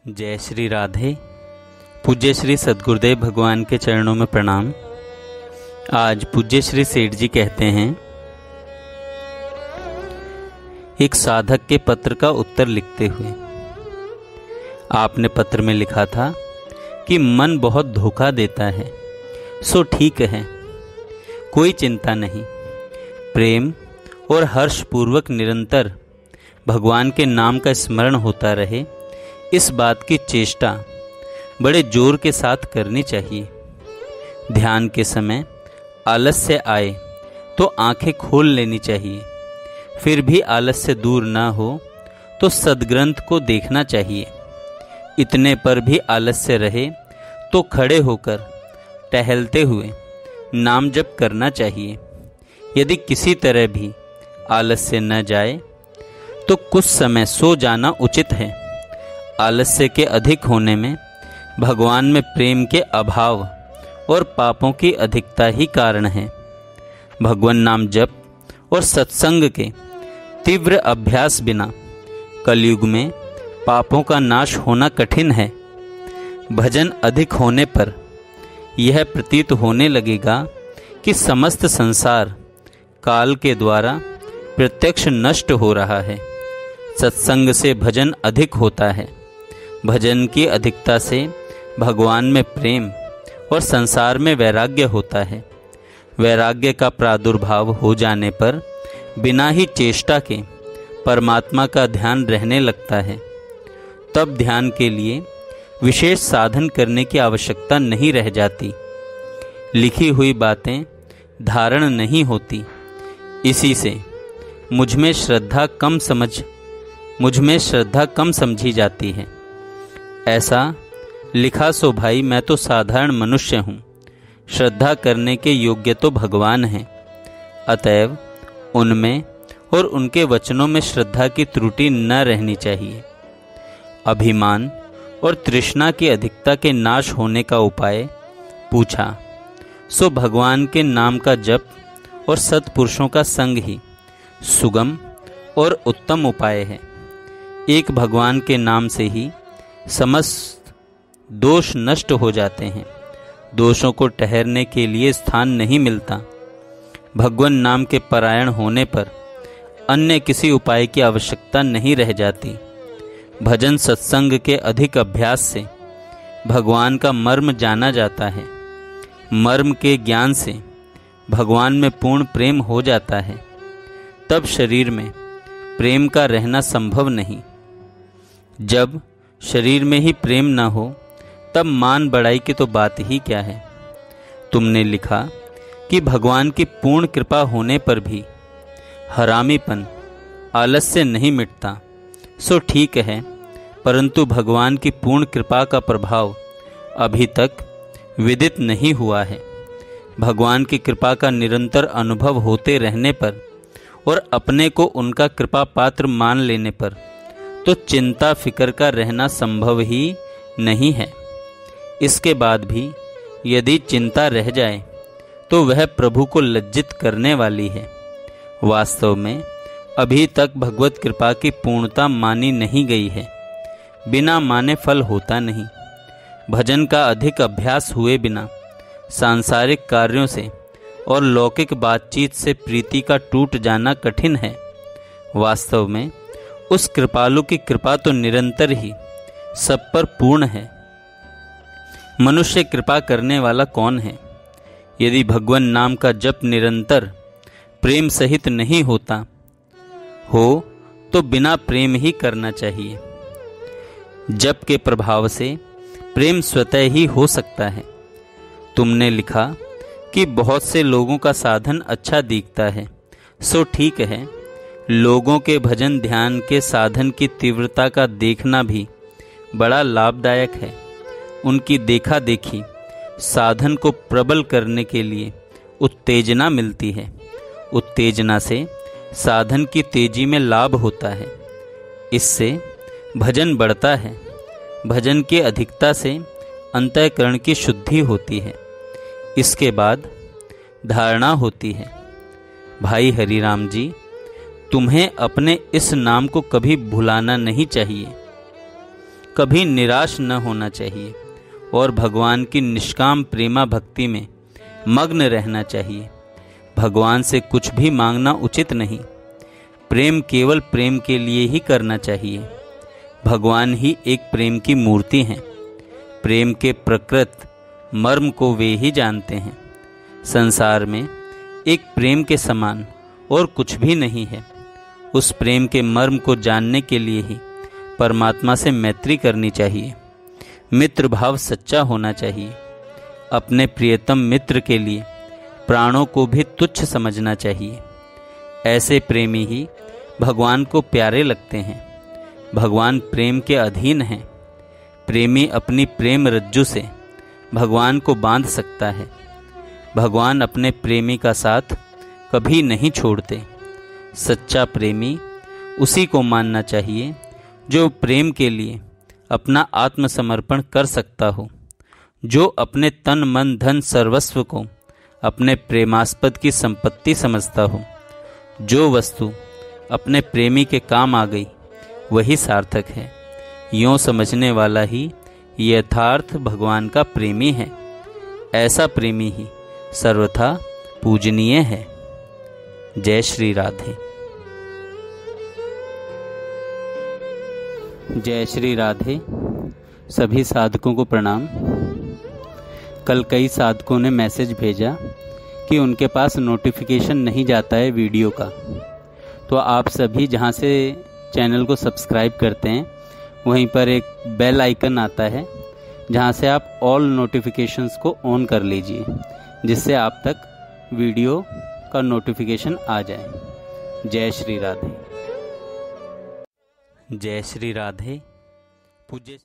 जय श्री राधे। पूज्य श्री सद्गुरुदेव भगवान के चरणों में प्रणाम। आज पूज्य श्री सेठ जी कहते हैं, एक साधक के पत्र का उत्तर लिखते हुए आपने पत्र में लिखा था कि मन बहुत धोखा देता है, सो ठीक है, कोई चिंता नहीं। प्रेम और हर्षपूर्वक निरंतर भगवान के नाम का स्मरण होता रहे, इस बात की चेष्टा बड़े जोर के साथ करनी चाहिए। ध्यान के समय आलस्य आए तो आंखें खोल लेनी चाहिए। फिर भी आलस्य दूर ना हो तो सद्ग्रंथ को देखना चाहिए। इतने पर भी आलस्य रहे तो खड़े होकर टहलते हुए नाम जप करना चाहिए। यदि किसी तरह भी आलस्य न जाए तो कुछ समय सो जाना उचित है। आलस्य के अधिक होने में भगवान में प्रेम के अभाव और पापों की अधिकता ही कारण है। भगवान नाम जप और सत्संग के तीव्र अभ्यास बिना कलयुग में पापों का नाश होना कठिन है। भजन अधिक होने पर यह प्रतीत होने लगेगा कि समस्त संसार काल के द्वारा प्रत्यक्ष नष्ट हो रहा है। सत्संग से भजन अधिक होता है। भजन की अधिकता से भगवान में प्रेम और संसार में वैराग्य होता है। वैराग्य का प्रादुर्भाव हो जाने पर बिना ही चेष्टा के परमात्मा का ध्यान रहने लगता है। तब ध्यान के लिए विशेष साधन करने की आवश्यकता नहीं रह जाती। लिखी हुई बातें धारण नहीं होती। इसी से मुझ में श्रद्धा कम समझी जाती है। ऐसा लिखा सो भाई, मैं तो साधारण मनुष्य हूँ, श्रद्धा करने के योग्य तो भगवान हैं। अतएव उनमें और उनके वचनों में श्रद्धा की त्रुटि न रहनी चाहिए। अभिमान और तृष्णा की अधिकता के नाश होने का उपाय पूछा, सो भगवान के नाम का जप और सत्पुरुषों का संग ही सुगम और उत्तम उपाय है। एक भगवान के नाम से ही समस्त दोष नष्ट हो जाते हैं। दोषों को ठहरने के लिए स्थान नहीं मिलता। भगवान नाम के परायण होने पर अन्य किसी उपाय की आवश्यकता नहीं रह जाती। भजन सत्संग के अधिक अभ्यास से भगवान का मर्म जाना जाता है। मर्म के ज्ञान से भगवान में पूर्ण प्रेम हो जाता है। तब शरीर में प्रेम का रहना संभव नहीं। जब शरीर में ही प्रेम न हो तब मान बढ़ाई की तो बात ही क्या है। तुमने लिखा कि भगवान की पूर्ण कृपा होने पर भी हरामीपन आलस्य नहीं मिटता, सो ठीक है, परंतु भगवान की पूर्ण कृपा का प्रभाव अभी तक विदित नहीं हुआ है। भगवान की कृपा का निरंतर अनुभव होते रहने पर और अपने को उनका कृपा पात्र मान लेने पर तो चिंता फिक्र का रहना संभव ही नहीं है। इसके बाद भी यदि चिंता रह जाए तो वह प्रभु को लज्जित करने वाली है। वास्तव में अभी तक भगवत कृपा की पूर्णता मानी नहीं गई है। बिना माने फल होता नहीं। भजन का अधिक अभ्यास हुए बिना सांसारिक कार्यों से और लौकिक बातचीत से प्रीति का टूट जाना कठिन है। वास्तव में उस कृपालु की कृपा तो निरंतर ही सब पर पूर्ण है। मनुष्य कृपा करने वाला कौन है? यदि भगवान नाम का जप निरंतर प्रेम सहित नहीं होता हो तो बिना प्रेम ही करना चाहिए। जप के प्रभाव से प्रेम स्वतः ही हो सकता है। तुमने लिखा कि बहुत से लोगों का साधन अच्छा दिखता है, सो ठीक है। लोगों के भजन ध्यान के साधन की तीव्रता का देखना भी बड़ा लाभदायक है। उनकी देखा देखी साधन को प्रबल करने के लिए उत्तेजना मिलती है। उत्तेजना से साधन की तेजी में लाभ होता है। इससे भजन बढ़ता है। भजन की अधिकता से अंतःकरण की शुद्धि होती है। इसके बाद धारणा होती है। भाई हरिराम जी, तुम्हें अपने इस नाम को कभी भुलाना नहीं चाहिए। कभी निराश न होना चाहिए और भगवान की निष्काम प्रेमा भक्ति में मग्न रहना चाहिए। भगवान से कुछ भी मांगना उचित नहीं, प्रेम केवल प्रेम के लिए ही करना चाहिए। भगवान ही एक प्रेम की मूर्ति हैं। प्रेम के प्रकृत मर्म को वे ही जानते हैं। संसार में एक प्रेम के समान और कुछ भी नहीं है। उस प्रेम के मर्म को जानने के लिए ही परमात्मा से मैत्री करनी चाहिए। मित्र भाव सच्चा होना चाहिए। अपने प्रियतम मित्र के लिए प्राणों को भी तुच्छ समझना चाहिए। ऐसे प्रेमी ही भगवान को प्यारे लगते हैं। भगवान प्रेम के अधीन हैं। प्रेमी अपनी प्रेम रज्जु से भगवान को बांध सकता है। भगवान अपने प्रेमी का साथ कभी नहीं छोड़ते। सच्चा प्रेमी उसी को मानना चाहिए जो प्रेम के लिए अपना आत्मसमर्पण कर सकता हो, जो अपने तन मन धन सर्वस्व को अपने प्रेमास्पद की संपत्ति समझता हो। जो वस्तु अपने प्रेमी के काम आ गई वही सार्थक है। यों समझने वाला ही यथार्थ भगवान का प्रेमी है। ऐसा प्रेमी ही सर्वथा पूजनीय है। जय श्री राधे। जय श्री राधे। सभी साधकों को प्रणाम। कल कई साधकों ने मैसेज भेजा कि उनके पास नोटिफिकेशन नहीं जाता है वीडियो का। तो आप सभी जहां से चैनल को सब्सक्राइब करते हैं वहीं पर एक बेल आइकन आता है जहां से आप ऑल नोटिफिकेशंस को ऑन कर लीजिए, जिससे आप तक वीडियो का नोटिफिकेशन आ जाए। जय श्री राधे। जय श्री राधे। पूज्य